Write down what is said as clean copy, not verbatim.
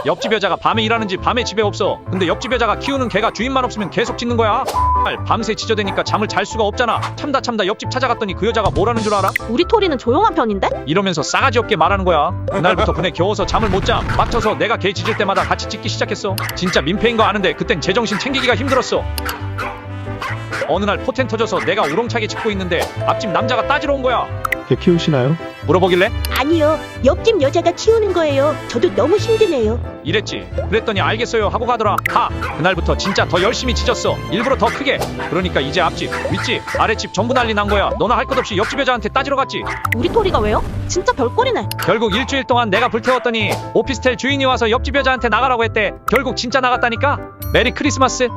옆집 여자가 밤에 일하는지 밤에 집에 없어. 근데 옆집 여자가 키우는 개가 주인만 없으면 계속 짖는 거야. 밤새 지저대니까 잠을 잘 수가 없잖아. 참다 옆집 찾아갔더니 그 여자가 뭐라는 줄 알아? 우리 토리는 조용한 편인데? 이러면서 싸가지 없게 말하는 거야. 그날부터 그네 겨워서 잠을 못 잠. 빡쳐서 내가 개 짖을 때마다 같이 짖기 시작했어. 진짜 민폐인 거 아는데 그땐 제정신 챙기기가 힘들었어. 어느 날 포텐 터져서 내가 우렁차게 짖고 있는데 앞집 남자가 따지러 온 거야. 개 키우시나요? 물어보길래 아니요, 옆집 여자가 키우는 거예요. 저도 너무 힘드네요. 이랬지. 그랬더니 알겠어요 하고 가더라. 그날부터 진짜 더 열심히 짖었어. 일부러 더 크게. 그러니까 이제 앞집, 윗집, 아랫집 전부 난리 난 거야. 너나 할 것 없이 옆집 여자한테 따지러 갔지. 우리 토리가 왜요? 진짜 별꼴이네. 결국 일주일 동안 내가 불태웠더니 오피스텔 주인이 와서 옆집 여자한테 나가라고 했대. 결국 진짜 나갔다니까. 메리 크리스마스.